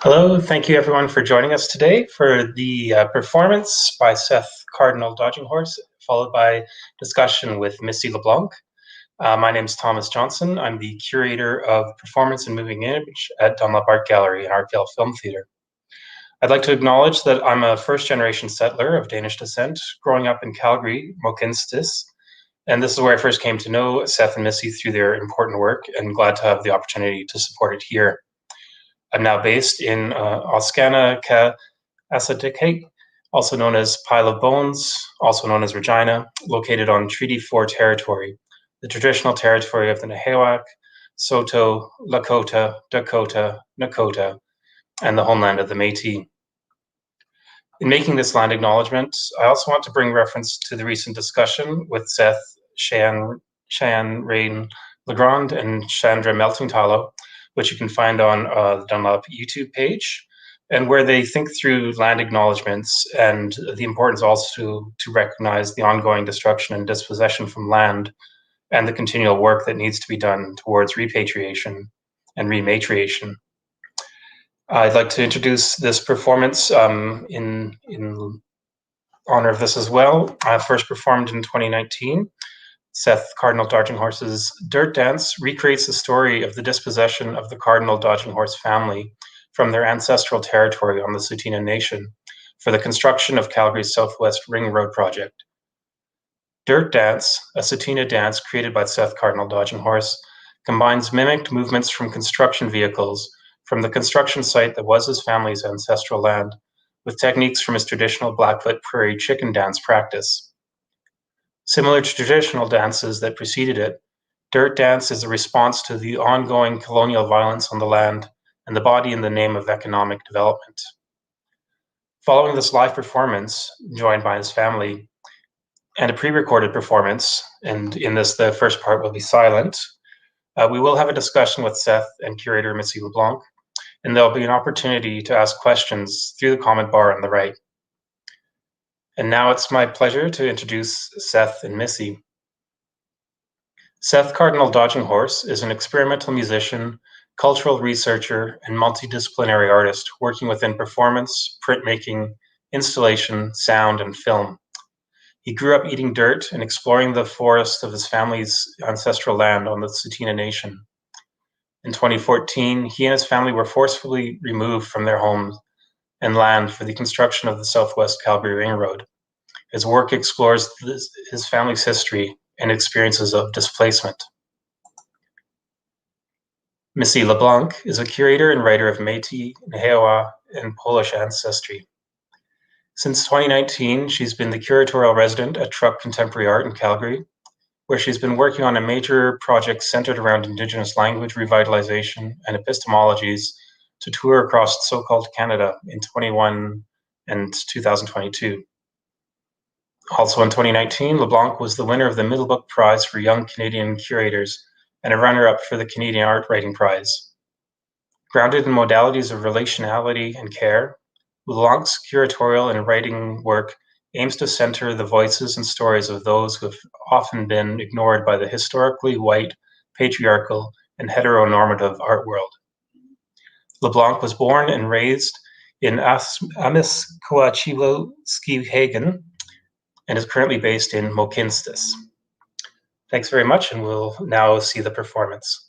Hello, thank you everyone for joining us today for the performance by Seth Cardinal Dodginghorse, followed by discussion with Missy LeBlanc. My name is Thomas Johnson. I'm the curator of performance and moving image at Dunlop Art Gallery and Artdale Film Theatre. I'd like to acknowledge that I'm a first-generation settler of Danish descent, growing up in Calgary, Mokinstis, and this is where I first came to know Seth and Missy through their important work, and glad to have the opportunity to support it here. I'm now based in Oskana Ka Asadike, also known as Pile of Bones, also known as Regina, located on Treaty 4 territory, the traditional territory of the Nehewak, Saulteaux, Lakota, Dakota, Nakota, and the homeland of the Métis. In making this land acknowledgement, I also want to bring reference to the recent discussion with Seth, Cheyenne Rain Legrand, and Chandra Meltingtalo, which you can find on the Dunlop YouTube page, and where they think through land acknowledgements and the importance also to recognize the ongoing destruction and dispossession from land and the continual work that needs to be done towards repatriation and rematriation. I'd like to introduce this performance in honor of this as well. First performed in 2019. Seth Cardinal Dodginghorse's Dirt Dance recreates the story of the dispossession of the Cardinal Dodginghorse family from their ancestral territory on the Tsuut'ina Nation for the construction of Calgary's Southwest Ring Road project. Dirt Dance, a Tsuut'ina dance created by Seth Cardinal Dodginghorse, combines mimicked movements from construction vehicles from the construction site that was his family's ancestral land with techniques from his traditional Blackfoot Prairie Chicken Dance practice. Similar to traditional dances that preceded it, Dirt Dance is a response to the ongoing colonial violence on the land and the body in the name of economic development. Following this live performance, joined by his family, and a pre-recorded performance, and in this the first part will be silent, we will have a discussion with Seth and curator Missy LeBlanc, and there'll be an opportunity to ask questions through the comment bar on the right. And now it's my pleasure to introduce Seth and Missy. Seth Cardinal Dodginghorse is an experimental musician, cultural researcher, and multidisciplinary artist working within performance, printmaking, installation, sound, and film. He grew up eating dirt and exploring the forests of his family's ancestral land on the Tsuut'ina Nation. In 2014, he and his family were forcefully removed from their homes and land for the construction of the Southwest Calgary Ring Road. His work explores his family's history and experiences of displacement. Missy LaBlanc is a curator and writer of Métis, Nehewak, and Polish ancestry. Since 2019, she's been the curatorial resident at Truck Contemporary Art in Calgary, where she's been working on a major project centered around Indigenous language revitalization and epistemologies to tour across so-called Canada in 2021 and 2022. Also in 2019, LeBlanc was the winner of the Middlebook Prize for Young Canadian Curators and a runner-up for the Canadian Art Writing Prize. Grounded in modalities of relationality and care, LeBlanc's curatorial and writing work aims to center the voices and stories of those who have often been ignored by the historically white, patriarchal, and heteronormative art world. LeBlanc was born and raised in Amisquachilo, Skowhegan, and is currently based in Mokinstis. Thanks very much, and we'll now see the performance.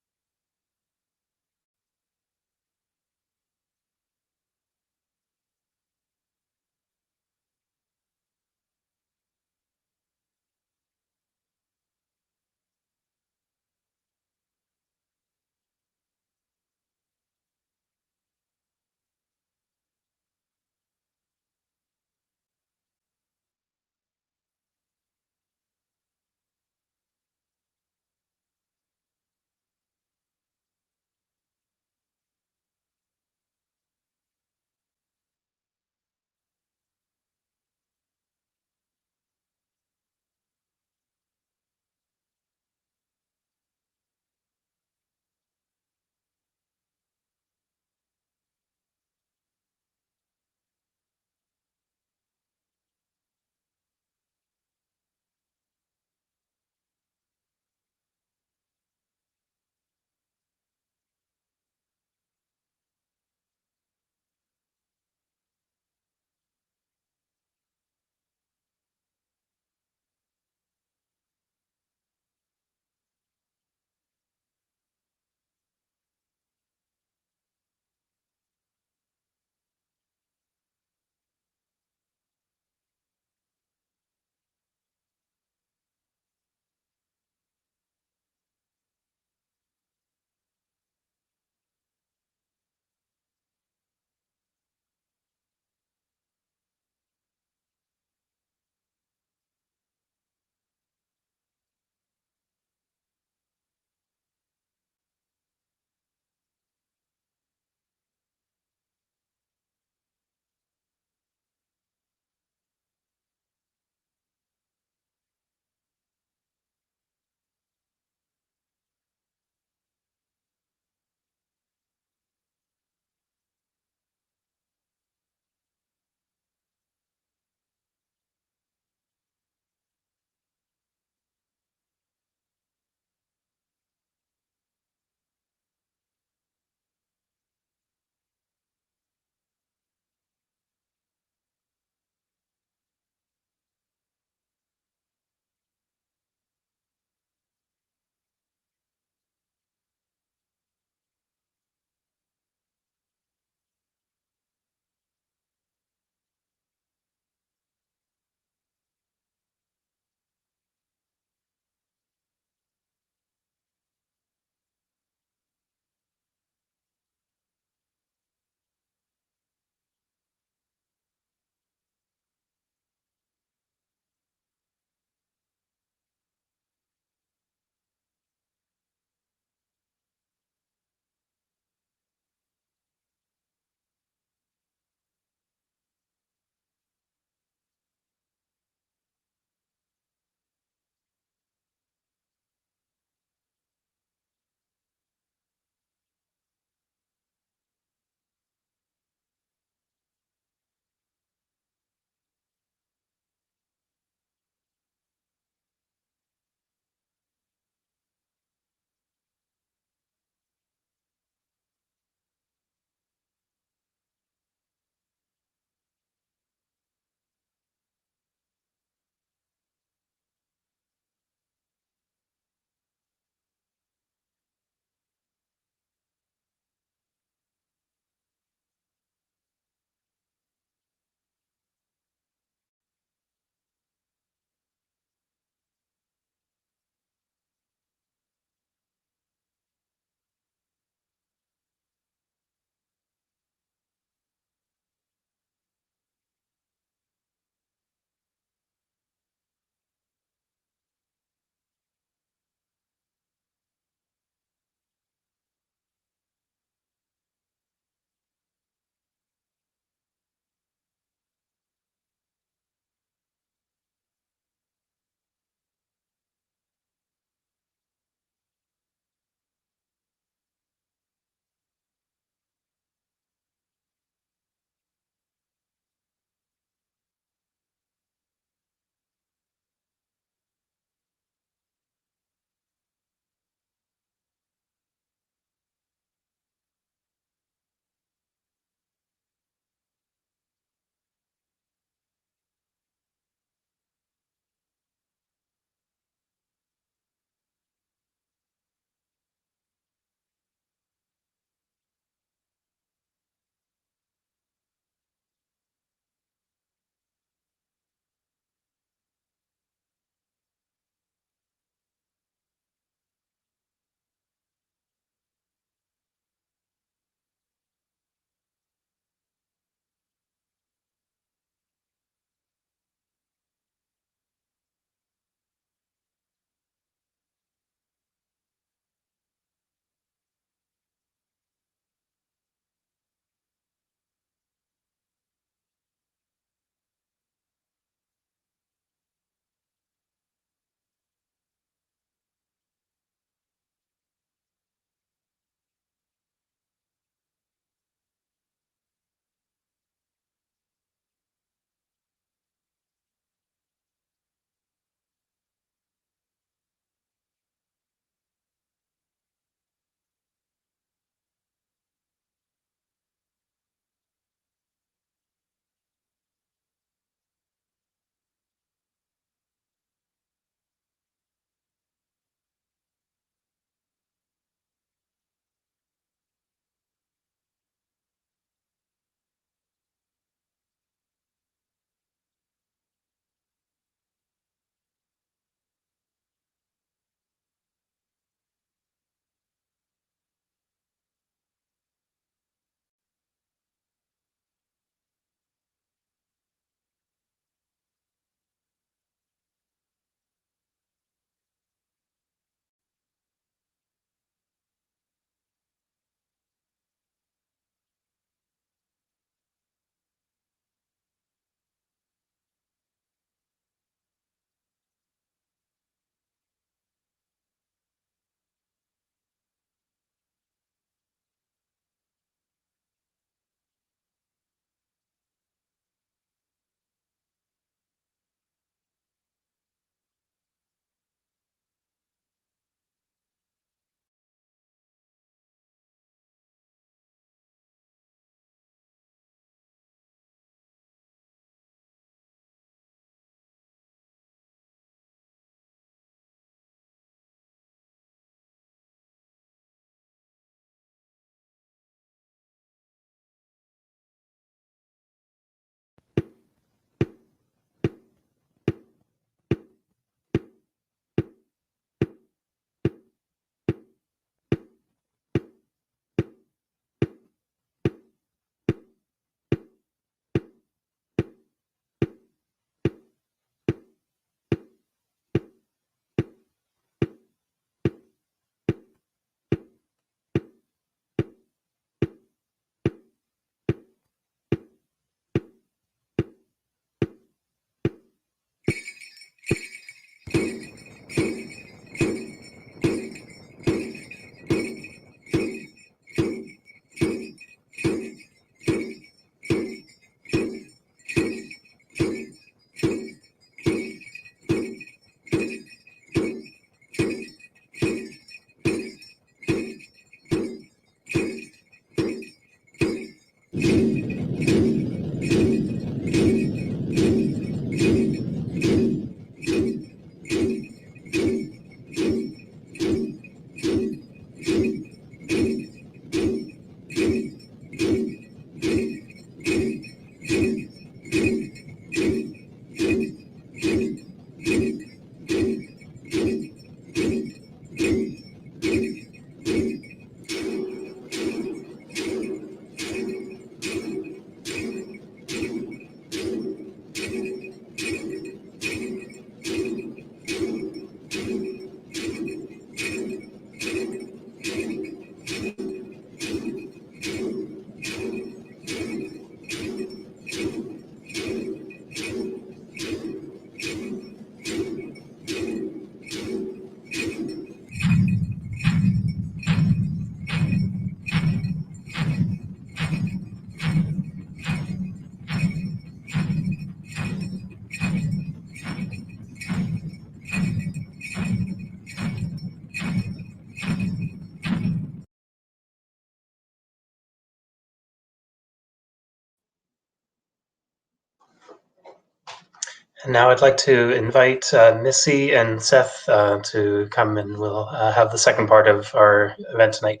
And now I'd like to invite Missy and Seth to come, and we'll have the second part of our event tonight.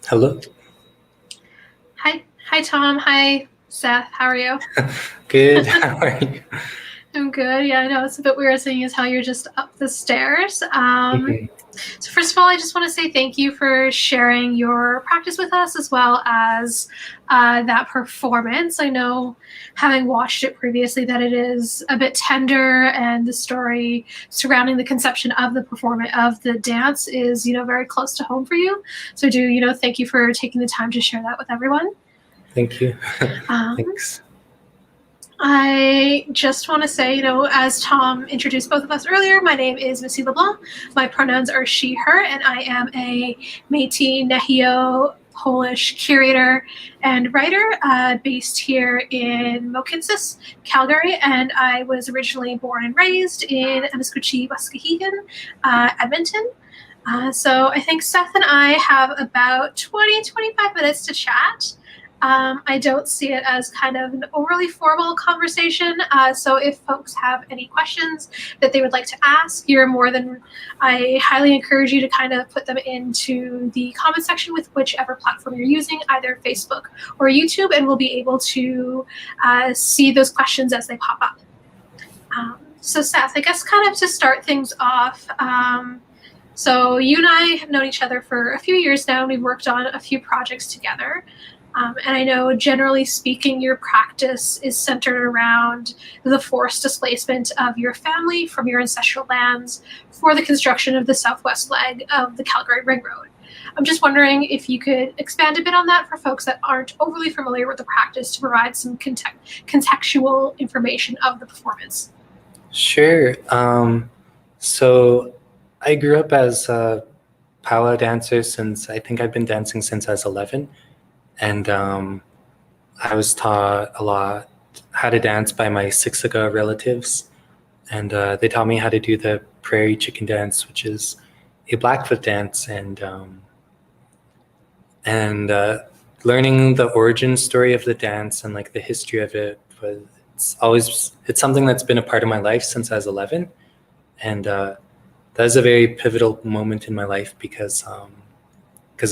Hello. Hi, Tom. Hi, Seth. How are you? Good. How are you? I'm good. Yeah, I know it's a bit weird seeing as how you're just up the stairs. So first of all, I just want to say thank you for sharing your practice with us, as well as that performance. I know, having watched it previously, that it is a bit tender, and the story surrounding the conception of the performance of the dance is, very close to home for you. So thank you for taking the time to share that with everyone. Thank you. Thanks. I just want to say, as Tom introduced both of us earlier, my name is Missy LaBlanc. My pronouns are she, her, and I am a Métis Nehio Polish curator and writer based here in Mohkinstsis, Calgary, and I was originally born and raised in Amiskwaci, Waskahegan, Edmonton. So I think Seth and I have about 20-25 minutes to chat. I don't see it as kind of an overly formal conversation. So if folks have any questions that they would like to ask, I highly encourage you to kind of put them into the comment section with whichever platform you're using, either Facebook or YouTube, and we'll be able to see those questions as they pop up. So Seth, I guess kind of to start things off, so you and I have known each other for a few years now, and we've worked on a few projects together. And I know, generally speaking, your practice is centered around the forced displacement of your family from your ancestral lands for the construction of the southwest leg of the Calgary Ring Road. I'm just wondering if you could expand a bit on that for folks that aren't overly familiar with the practice, to provide some contextual information of the performance. Sure. So I grew up as a powwow dancer since, I think I've been dancing since I was 11. And I was taught a lot how to dance by my Siksika relatives. And they taught me how to do the Prairie Chicken Dance, which is a Blackfoot dance. And learning the origin story of the dance and like the history of it, it's something that's been a part of my life since I was 11. And that was a very pivotal moment in my life because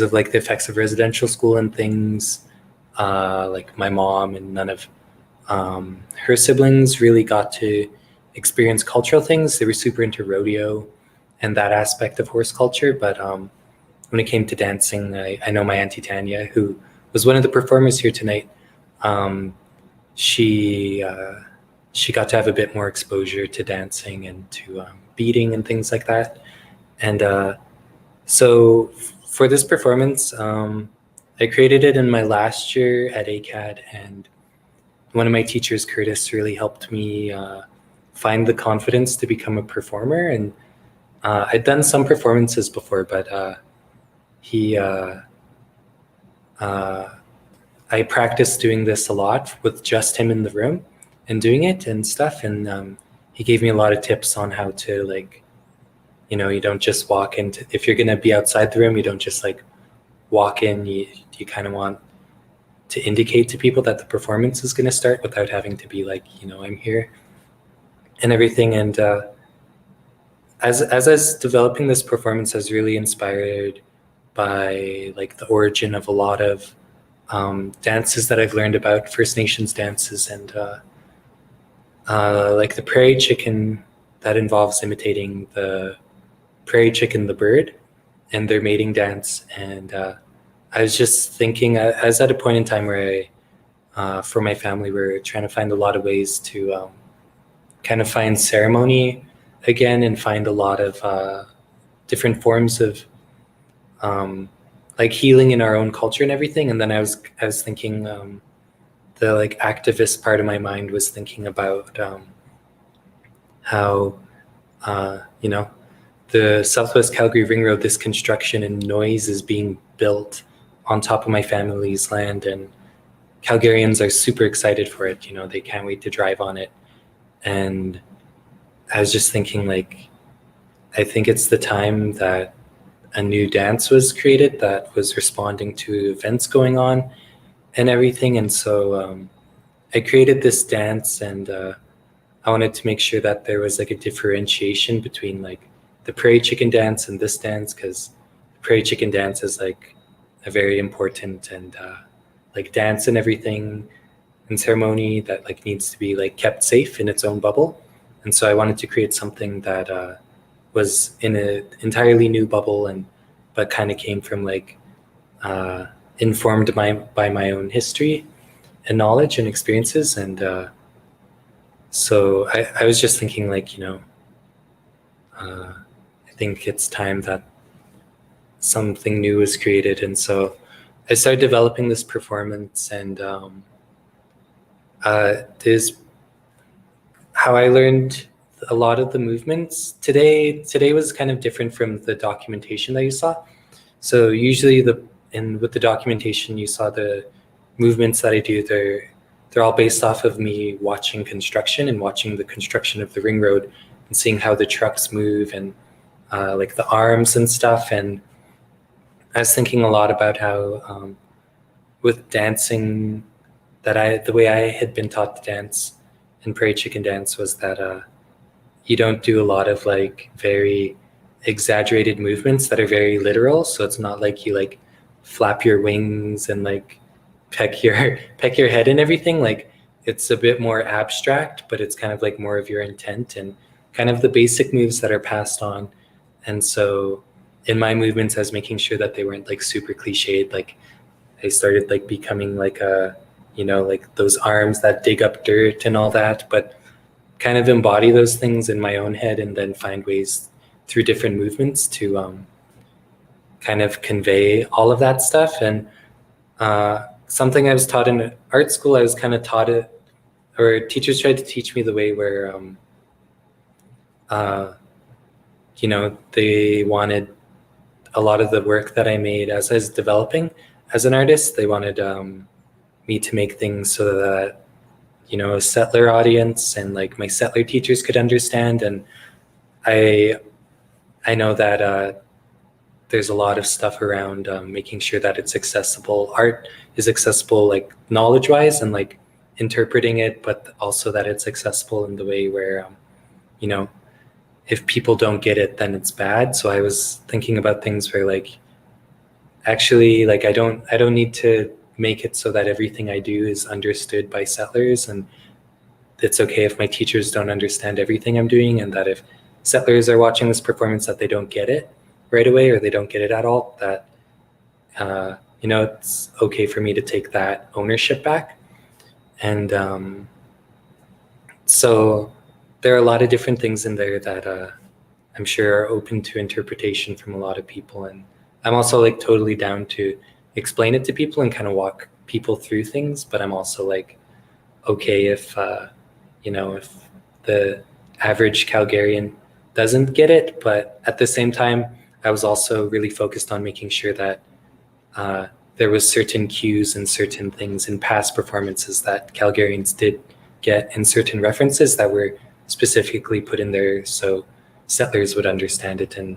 of like the effects of residential school and things. Like my mom and none of her siblings really got to experience cultural things. They were super into rodeo and that aspect of horse culture. But when it came to dancing, I know my Auntie Tanya, who was one of the performers here tonight, she got to have a bit more exposure to dancing and to beating and things like that. And so for this performance, I created it in my last year at ACAD, and one of my teachers, Curtis, really helped me find the confidence to become a performer. And I'd done some performances before, but I practiced doing this a lot with just him in the room and doing it and stuff. And he gave me a lot of tips on how to, like, you don't just walk into, if you're going to be outside the room, you don't just like walk in. You kind of want to indicate to people that the performance is going to start without having to be like, I'm here and everything. And as I was developing this performance, I was really inspired by like the origin of a lot of dances that I've learned about, First Nations dances, and like the prairie chicken, that involves imitating the prairie chicken, the bird, and their mating dance. And I was just thinking, I was at a point in time where for my family, we're trying to find a lot of ways to kind of find ceremony again and find a lot of different forms of like healing in our own culture and everything. And then I was thinking, the like activist part of my mind was thinking about how the Southwest Calgary Ring Road, this construction and noise is being built on top of my family's land, and Calgarians are super excited for it. They can't wait to drive on it. And I was just thinking, like, I think it's the time that a new dance was created that was responding to events going on and everything. And so I created this dance, and I wanted to make sure that there was like a differentiation between like the prairie chicken dance and this dance, because the prairie chicken dance is like a very important and like dance and everything and ceremony that like needs to be like kept safe in its own bubble. And so I wanted to create something that was in an entirely new bubble, and but kind of came from like informed by my own history and knowledge and experiences. And so I was just thinking like, I think it's time that something new was created. And so I started developing this performance, and there's how I learned a lot of the movements. Today was kind of different from the documentation that you saw. So usually with the documentation you saw, the movements that I do, they're all based off of me watching construction and watching the construction of the ring road and seeing how the trucks move and like the arms and stuff. And I was thinking a lot about how with dancing, the way I had been taught to dance in prairie chicken dance was that you don't do a lot of like very exaggerated movements that are very literal. So it's not like you like flap your wings and like peck your head and everything. Like it's a bit more abstract, but it's kind of like more of your intent and kind of the basic moves that are passed on. And so in my movements, I was making sure that they weren't like super cliched. Like I started like becoming like like those arms that dig up dirt and all that, but kind of embody those things in my own head and then find ways through different movements to kind of convey all of that stuff. And something I was taught in art school, I was kind of taught it, or teachers tried to teach me the way where, they wanted a lot of the work that I made as I was developing as an artist. They wanted me to make things so that, a settler audience and like my settler teachers could understand. And I know that there's a lot of stuff around making sure that it's accessible. Art is accessible, like knowledge-wise and like interpreting it, but also that it's accessible in the way where, if people don't get it, then it's bad. So I was thinking about things where like, actually, like I don't need to make it so that everything I do is understood by settlers, and it's okay if my teachers don't understand everything I'm doing, and that if settlers are watching this performance that they don't get it right away or they don't get it at all, that it's okay for me to take that ownership back. And so there are a lot of different things in there that I'm sure are open to interpretation from a lot of people. And I'm also like totally down to explain it to people and kind of walk people through things, but I'm also like okay if if the average Calgarian doesn't get it. But at the same time, I was also really focused on making sure that there was certain cues and certain things in past performances that Calgarians did get, and certain references that were specifically put in there so settlers would understand it, and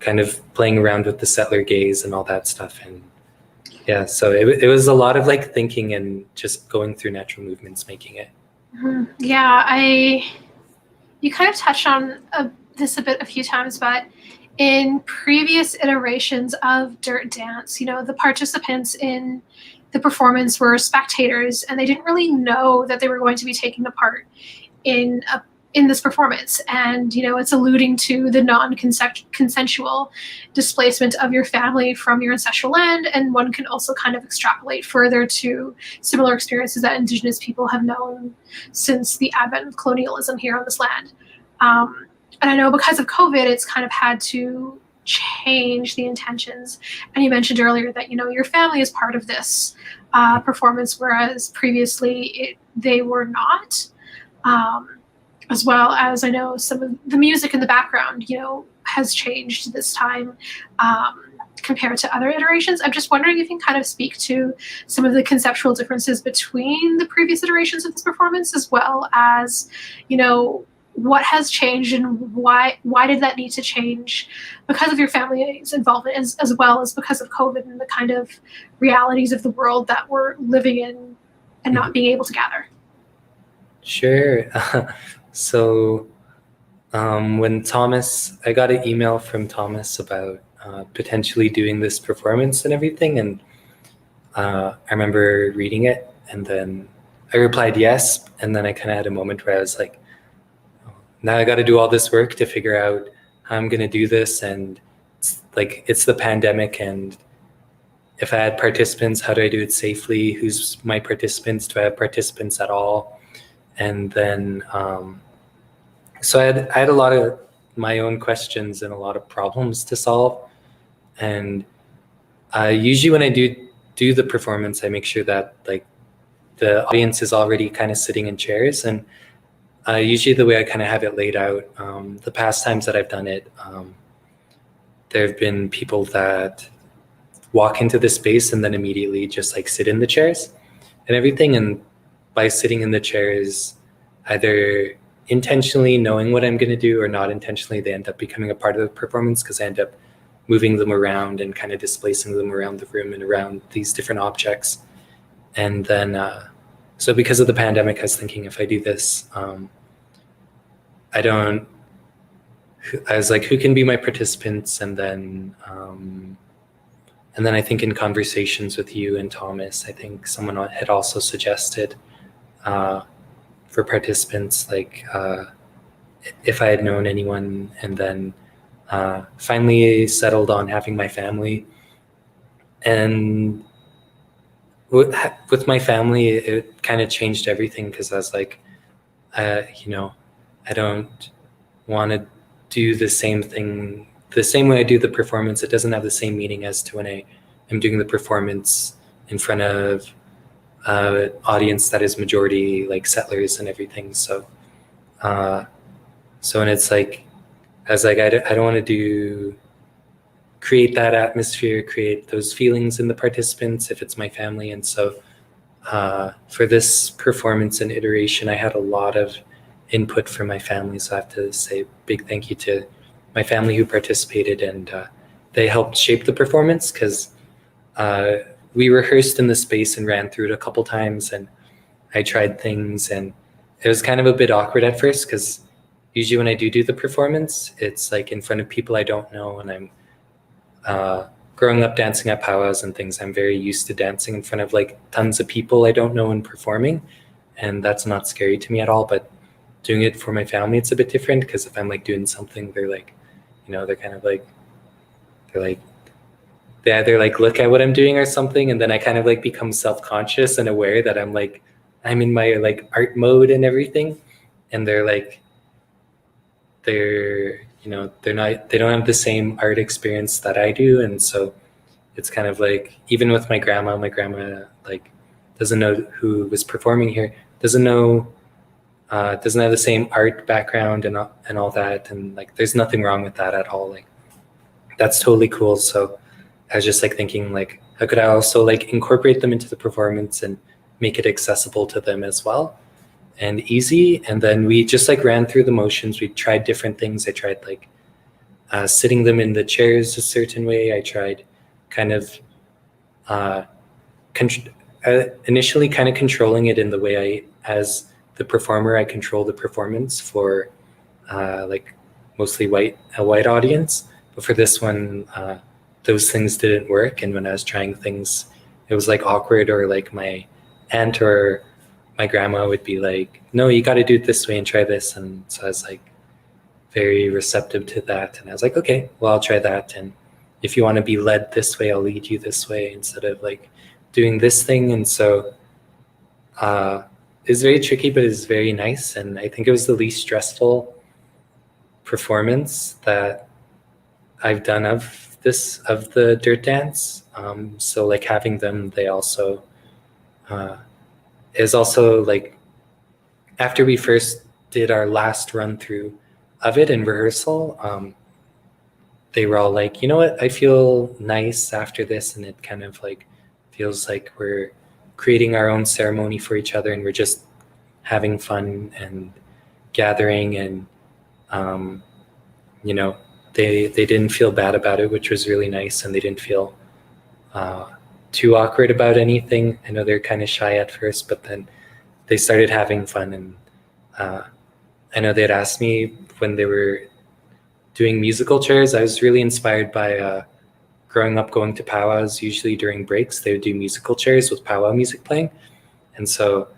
kind of playing around with the settler gaze and all that stuff. And yeah, so it was a lot of like thinking and just going through natural movements, making it. Mm-hmm. Yeah, you kind of touched on this a few times, but in previous iterations of Dirt Dance, the participants in the performance were spectators, and they didn't really know that they were going to be taking a part in this performance. And it's alluding to the non-consensual displacement of your family from your ancestral land, and one can also kind of extrapolate further to similar experiences that Indigenous people have known since the advent of colonialism here on this land. And I know because of COVID, it's kind of had to change the intentions. And you mentioned earlier that your family is part of this performance, whereas previously they were not. As well as I know some of the music in the background, has changed this time compared to other iterations. I'm just wondering if you can kind of speak to some of the conceptual differences between the previous iterations of this performance, as well as, what has changed and why did that need to change because of your family's involvement as well as because of COVID and the kind of realities of the world that we're living in and not being able to gather? Sure. So when I got an email from Thomas about potentially doing this performance and everything, and I remember reading it, and then I replied yes, and then I kind of had a moment where I was like, now I got to do all this work to figure out how I'm going to do this, and it's the pandemic, and if I had participants, how do I do it safely? Who's my participants? Do I have participants at all? And then so I had a lot of my own questions and a lot of problems to solve. And usually when I do the performance, I make sure that like the audience is already kind of sitting in chairs. And usually the way I kind of have it laid out, the past times that I've done it, there have been people that walk into the space and then immediately just like sit in the chairs and everything. And by sitting in the chairs, either intentionally knowing what I'm going to do or not intentionally, they end up becoming a part of the performance because I end up moving them around and kind of displacing them around the room and around these different objects. And then, so because of the pandemic, I was thinking if I do this, I was like, who can be my participants? And then I think in conversations with you and Thomas, I think someone had also suggested for participants, like if I had known anyone, and then finally settled on having my family. And with my family, it kind of changed everything because I was like, I don't want to do the same thing the same way I do the performance. It doesn't have the same meaning as to when I am doing the performance in front of audience that is majority like settlers and everything. So and it's like, I was like, I don't want to create that atmosphere, create those feelings in the participants if it's my family. And so for this performance and iteration, I had a lot of input from my family. So I have to say a big thank you to my family who participated, and they helped shape the performance because we rehearsed in the space and ran through it a couple times, and I tried things, and it was kind of a bit awkward at first because usually when I do the performance, it's like in front of people I don't know, and I'm growing up dancing at powwows and things. I'm very used to dancing in front of like tons of people I don't know and performing, and that's not scary to me at all. But doing it for my family, it's a bit different because if I'm like doing something, they're like, they're kind of like, they either like look at what I'm doing or something, and then I kind of like become self-conscious and aware that I'm in my like art mode and everything, and they don't have the same art experience that I do. And so it's kind of like, even with my grandma like doesn't know who was performing here, doesn't have the same art background and all that, and like there's nothing wrong with that at all. Like that's totally cool. So I was just like thinking like, how could I also like incorporate them into the performance and make it accessible to them as well and easy. And then we just like ran through the motions. We tried different things. I tried like sitting them in the chairs a certain way. I tried kind of initially kind of controlling it in the way as the performer, I control the performance for like mostly a white audience. But for this one, those things didn't work. And when I was trying things, it was like awkward, or like my aunt or my grandma would be like, no, you got to do it this way and try this. And so I was like very receptive to that. And I was like, okay, well, I'll try that. And if you want to be led this way, I'll lead you this way instead of like doing this thing. And so it's very tricky, but it's very nice. And I think it was the least stressful performance that I've done of the dirt dance. So like having them, they also is also like, after we first did our last run through of it in rehearsal, they were all like, you know what, I feel nice after this. And it kind of like feels like we're creating our own ceremony for each other, and we're just having fun and gathering, and you know, they didn't feel bad about it, which was really nice, and they didn't feel too awkward about anything. I know they're kind of shy at first, but then they started having fun. And I know they'd asked me when they were doing musical chairs. I was really inspired by growing up going to powwows. Usually during breaks, they would do musical chairs with powwow music playing. And so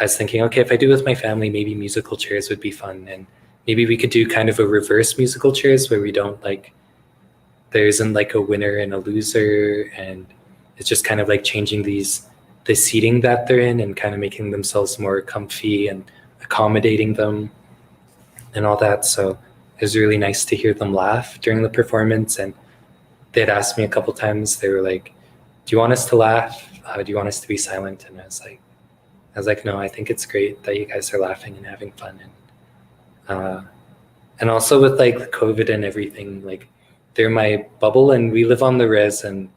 I was thinking, okay, if I do it with my family, maybe musical chairs would be fun. And maybe we could do kind of a reverse musical chairs where we don't like, there isn't like a winner and a loser. And it's just kind of like changing the seating that they're in and kind of making themselves more comfy and accommodating them and all that. So it was really nice to hear them laugh during the performance. And they'd asked me a couple times, they were like, do you want us to laugh? Do you want us to be silent? And I was like, no, I think it's great that you guys are laughing and having fun. And also with like COVID and everything, like they're my bubble, and we live on the res, and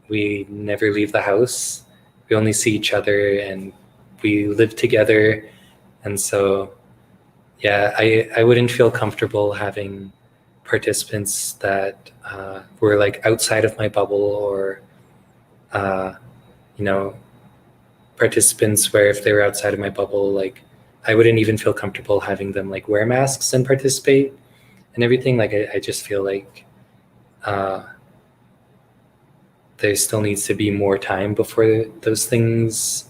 we never leave the house. We only see each other, and we live together. And so, yeah, I wouldn't feel comfortable having participants that were like outside of my bubble, or, you know, participants where if they were outside of my bubble, like I wouldn't even feel comfortable having them like wear masks and participate and everything. Like I just feel like there still needs to be more time before those things,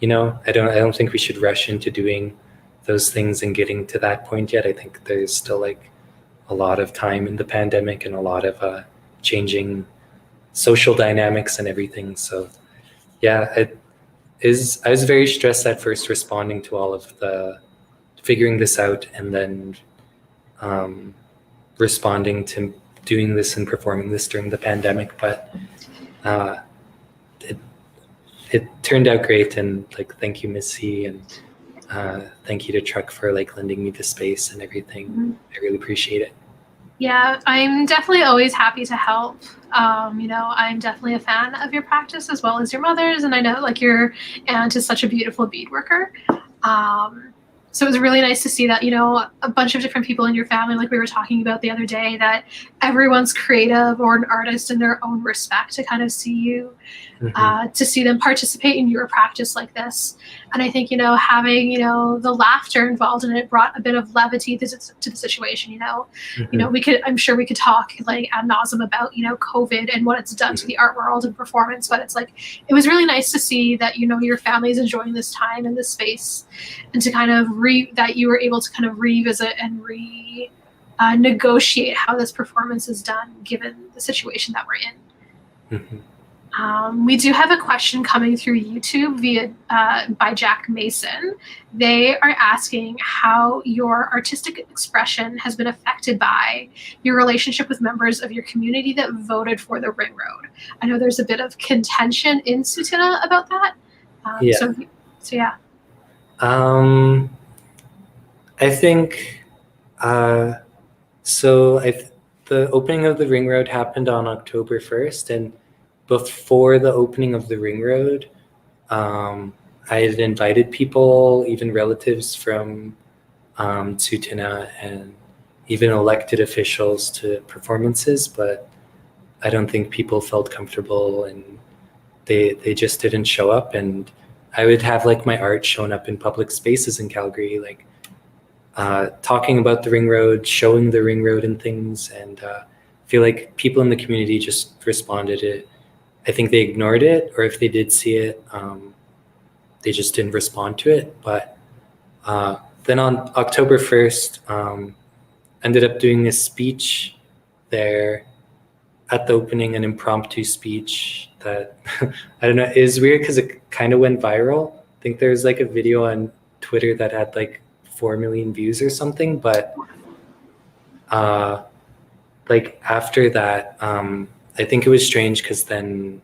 you know. I don't think we should rush into doing those things and getting to that point yet. I think there's still like a lot of time in the pandemic and a lot of changing social dynamics and everything. So yeah, I was very stressed at first responding to all of the figuring this out, and then responding to doing this and performing this during the pandemic. But it turned out great, and like thank you, Missy, and thank you to Truck for like lending me the space and everything. Mm-hmm. I really appreciate it. Yeah, I'm definitely always happy to help. You know, I'm definitely a fan of your practice as well as your mother's, and I know like your aunt is such a beautiful bead worker. So it was really nice to see that, you know, a bunch of different people in your family, like we were talking about the other day, that everyone's creative or an artist in their own respect, to kind of see you, to see them participate in your practice like this. And I think, you know, having, you know, the laughter involved in it brought a bit of levity to the situation, you know. You know, I'm sure we could talk like ad nauseum about, you know, COVID and what it's done to the art world and performance, but it's like, it was really nice to see that, you know, your family is enjoying this time and this space, and to kind of that you were able to kind of revisit and negotiate how this performance is done given the situation that we're in. We do have a question coming through YouTube by Jack Mason. They are asking how your artistic expression has been affected by your relationship with members of your community that voted for the Ring Road. I know there's a bit of contention in Tsuut'ina about that. So yeah. I think the opening of the Ring Road happened on October 1st, and before the opening of the Ring Road, I had invited people, even relatives from Tsuut'ina, and even elected officials to performances, but I don't think people felt comfortable, and they just didn't show up. And I would have like my art shown up in public spaces in Calgary, like talking about the Ring Road, showing the Ring Road and things, and I feel like people in the community just responded to it. I think they ignored it, or if they did see it, they just didn't respond to it. But then on October 1st, ended up doing a speech there at the opening, an impromptu speech that, I don't know, is weird because it kind of went viral. I think there's like a video on Twitter that had like 4 million views or something, but like after that, I think it was strange because then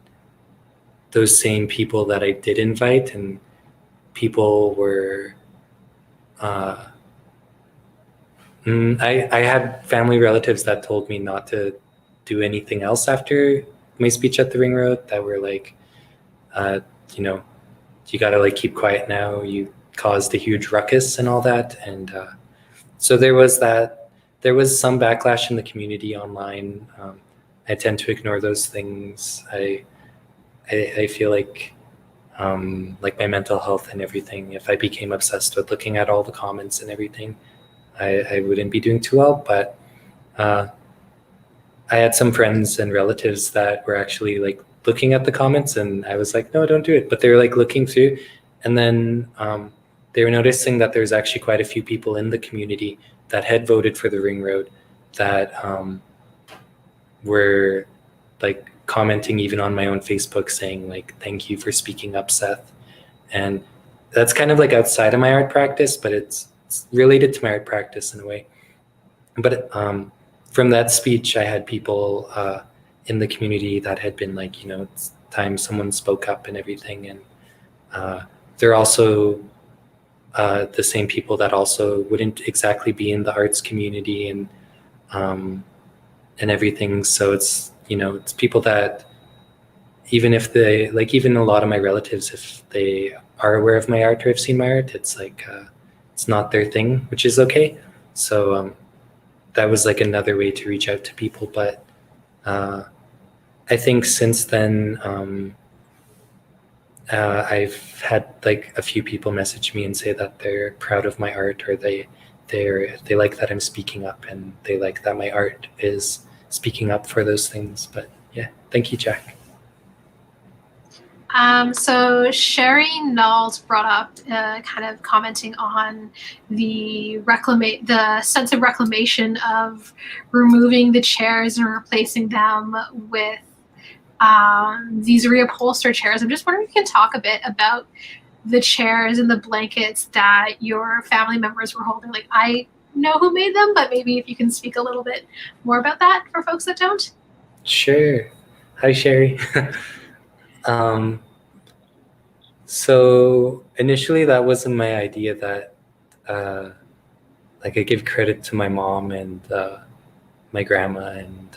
those same people that I did invite, and people were, I had family relatives that told me not to do anything else after my speech at the Ring Road, that were like, you know, you gotta like keep quiet now. You caused a huge ruckus and all that. And so there was that. There was some backlash in the community online. I tend to ignore those things. I feel like my mental health and everything, if I became obsessed with looking at all the comments and everything, I wouldn't be doing too well. But I had some friends and relatives that were actually like looking at the comments, and I was like, no, don't do it. But they were like looking through, and then they were noticing that there's actually quite a few people in the community that had voted for the ring road that were like commenting even on my own Facebook saying like, thank you for speaking up, Seth. And that's kind of like outside of my art practice, but it's related to my art practice in a way. But from that speech, I had people in the community that had been like, you know, it's time someone spoke up and everything. And they're also the same people that also wouldn't exactly be in the arts community and everything. So it's, you know, it's people that even if they, like even a lot of my relatives, if they are aware of my art or have seen my art, it's like, it's not their thing, which is okay. So that was like another way to reach out to people. But I think since then, I've had like a few people message me and say that they're proud of my art, or they like that I'm speaking up, and they like that my art is speaking up for those things. But yeah, thank you, Jack. So Sherry Knowles brought up kind of commenting on the sense of reclamation of removing the chairs and replacing them with these reupholstered chairs. I'm just wondering if you can talk a bit about the chairs and the blankets that your family members were holding. Like, I know who made them, but maybe if you can speak a little bit more about that for folks that don't. Sure. Hi, Sherry. So initially that wasn't my idea. That like I give credit to my mom and my grandma and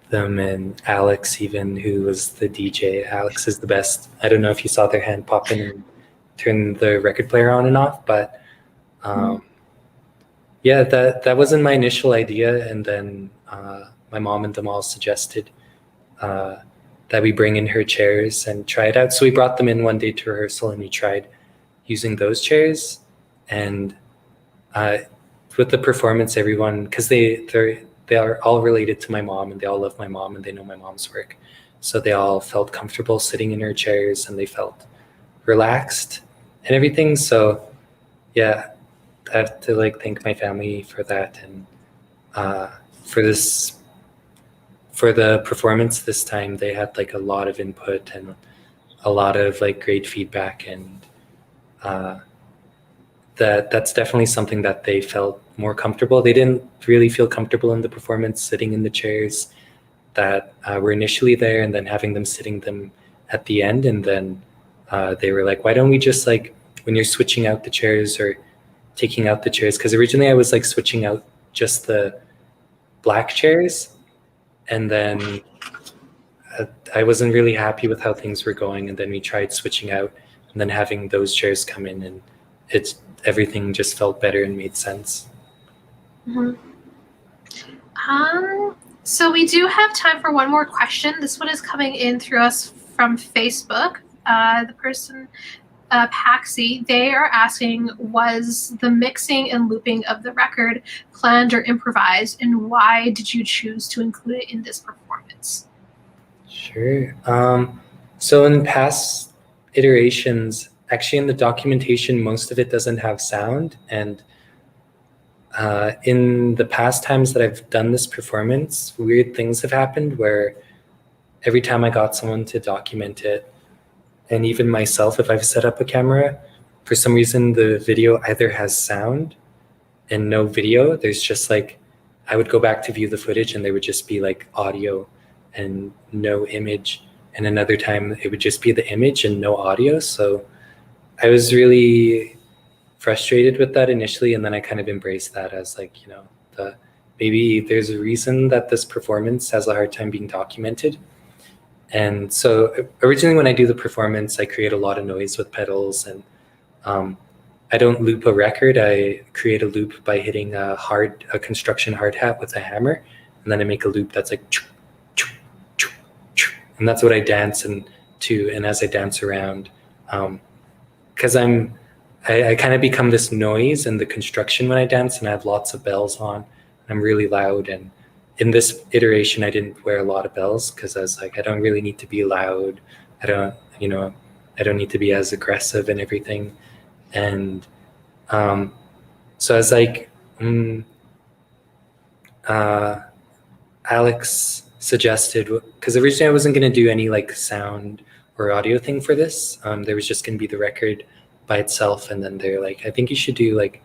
them and Alex even, who was the DJ. Alex is the best. I don't know if you saw their hand pop in and turn the record player on and off, but yeah, that wasn't my initial idea. And then my mom and them all suggested that we bring in her chairs and try it out. So we brought them in one day to rehearsal and we tried using those chairs. And with the performance, everyone, because they are all related to my mom and they all love my mom and they know my mom's work. So they all felt comfortable sitting in her chairs and they felt relaxed and everything. So yeah, I have to like thank my family for that. And for the performance this time, they had like a lot of input and a lot of like great feedback, and that's definitely something that they felt more comfortable. They didn't really feel comfortable in the performance sitting in the chairs that were initially there, and then having them sitting them at the end. And then they were like, why don't we just like, when you're switching out the chairs or taking out the chairs, because originally I was like switching out just the black chairs, and then I wasn't really happy with how things were going, and then we tried switching out and then having those chairs come in, and everything just felt better and made sense. Mm-hmm. So we do have time for one more question. This one is coming in through us from Facebook. The person, Paxi, they are asking, was the mixing and looping of the record planned or improvised, and why did you choose to include it in this performance? Sure. So in past iterations, actually in the documentation, most of it doesn't have sound. And in the past times that I've done this performance, weird things have happened where every time I got someone to document it, and even myself, if I've set up a camera, for some reason the video either has sound and no video. There's just like, I would go back to view the footage and there would just be like audio and no image. And another time it would just be the image and no audio. So I was really frustrated with that initially, and then I kind of embraced that as like, you know, maybe there's a reason that this performance has a hard time being documented. And so originally when I do the performance, I create a lot of noise with pedals and I don't loop a record. I create a loop by hitting a construction hard hat with a hammer, and then I make a loop that's like, choo, choo, choo, choo. And that's what I dance to. And as I dance around, because I kind of become this noise in the construction when I dance, and I have lots of bells on. I'm really loud, and in this iteration, I didn't wear a lot of bells because I was like, I don't really need to be loud. I don't need to be as aggressive and everything. And so I was like, Alex suggested, because originally I wasn't going to do any like sound or audio thing for this. There was just going to be the record by itself, and then they're like, I think you should do like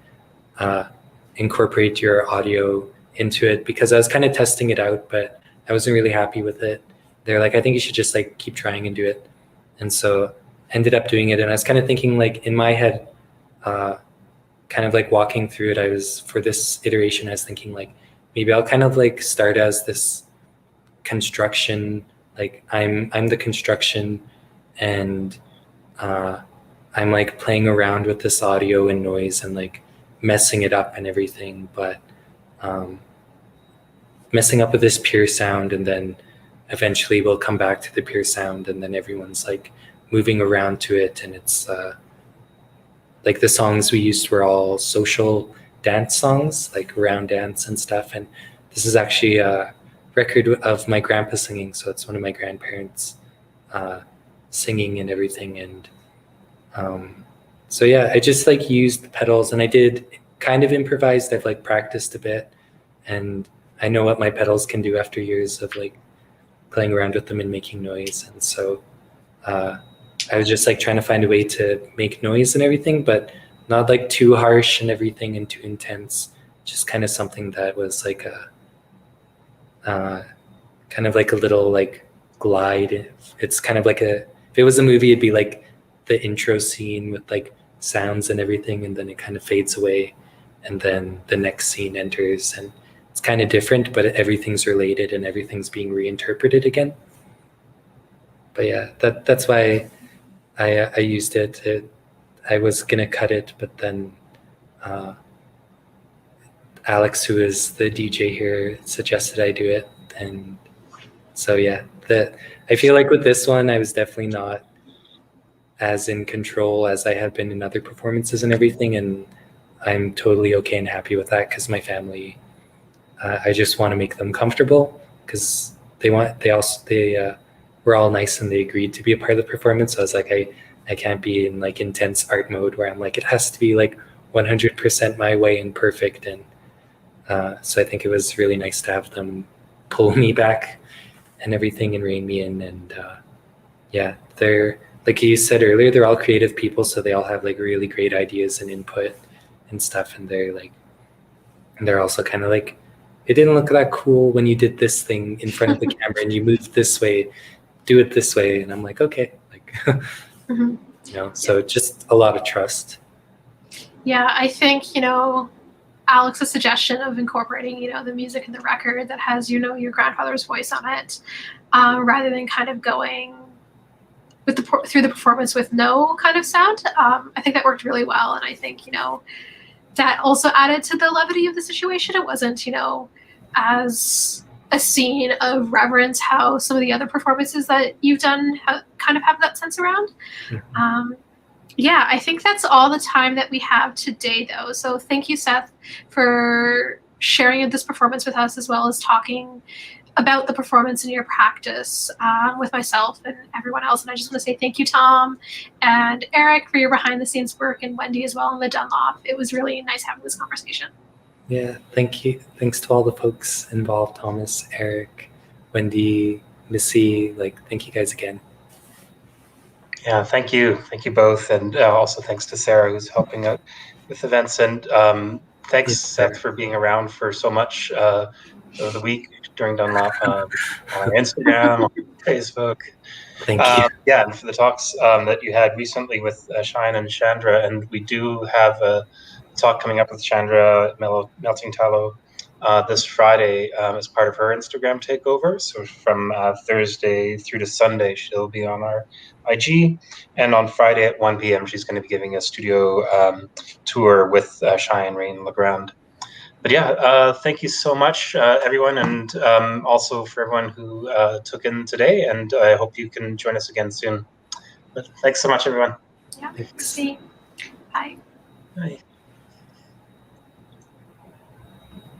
incorporate your audio into it, because I was kind of testing it out, but I wasn't really happy with it. They're like, I think you should just like keep trying and do it. And so ended up doing it, and I was kind of thinking like in my head, kind of like walking through it, for this iteration, I was thinking like, maybe I'll kind of like start as this construction, like I'm the construction, and I'm like playing around with this audio and noise and like messing it up and everything, but messing up with this pure sound, and then eventually we'll come back to the pure sound, and then everyone's like moving around to it. And it's like the songs we used were all social dance songs, like round dance and stuff. And this is actually a record of my grandpa singing, so it's one of my grandparents singing and everything. And so yeah, I just like used the pedals, and I did kind of improvised. I've like practiced a bit, and I know what my pedals can do after years of like playing around with them and making noise. And so I was just like trying to find a way to make noise and everything, but not like too harsh and everything and too intense. Just kind of something that was like kind of like a little like glide. It's kind of like if it was a movie, it'd be like the intro scene with like sounds and everything, and then it kind of fades away, and then the next scene enters, and it's kind of different, but everything's related and everything's being reinterpreted again. But yeah, that's why I used it. I was gonna cut it, but then Alex, who is the DJ here, suggested I do it. And so yeah, I feel like with this one, I was definitely not as in control as I have been in other performances and everything, and I'm totally okay and happy with that, because my family, I just want to make them comfortable, because they were all nice and they agreed to be a part of the performance. So I was like, I can't be in like intense art mode where I'm like, it has to be like 100% my way and perfect. And so I think it was really nice to have them pull me back and everything and rein me in. And yeah, they're, like you said earlier, they're all creative people, so they all have like really great ideas and input and stuff. And they're also kind of like, it didn't look that cool when you did this thing in front of the camera and you moved this way, do it this way. And I'm like, okay, like, Mm-hmm. So just a lot of trust. Yeah, I think, Alex's suggestion of incorporating, the music in the record that has, your grandfather's voice on it, rather than kind of going with through the performance with no kind of sound. I think that worked really well. And I think, that also added to the levity of the situation. It wasn't, as a scene of reverence, how some of the other performances that you've done kind of have that sense around. Mm-hmm. Yeah, I think that's all the time that we have today, though. So thank you, Seth, for sharing this performance with us, as well as talking about the performance in your practice with myself and everyone else. And I just want to say thank you, Tom and Eric, for your behind-the-scenes work, and Wendy as well, and the Dunlop. It was really nice having this conversation. Yeah, thank you. Thanks to all the folks involved, Thomas, Eric, Wendy, Missy. Thank you guys again. Yeah, thank you. Thank you both. And also thanks to Sarah, who's helping out with events. And thanks, Seth, for being around for so much of the week during Dunlop, on Instagram, on Facebook. Thank you. Yeah, and for the talks that you had recently with Shine and Chandra. And we do have a talk coming up with Chandra, Melting Tallow, this Friday as part of her Instagram takeover. So from Thursday through to Sunday, she'll be on our IG. And on Friday at 1 p.m., she's going to be giving a studio tour with Cheyenne Rain Legrand. But yeah, thank you so much, everyone, and also for everyone who took in today. And I hope you can join us again soon. But thanks so much, everyone. Yeah. Thanks. See. Bye. Bye.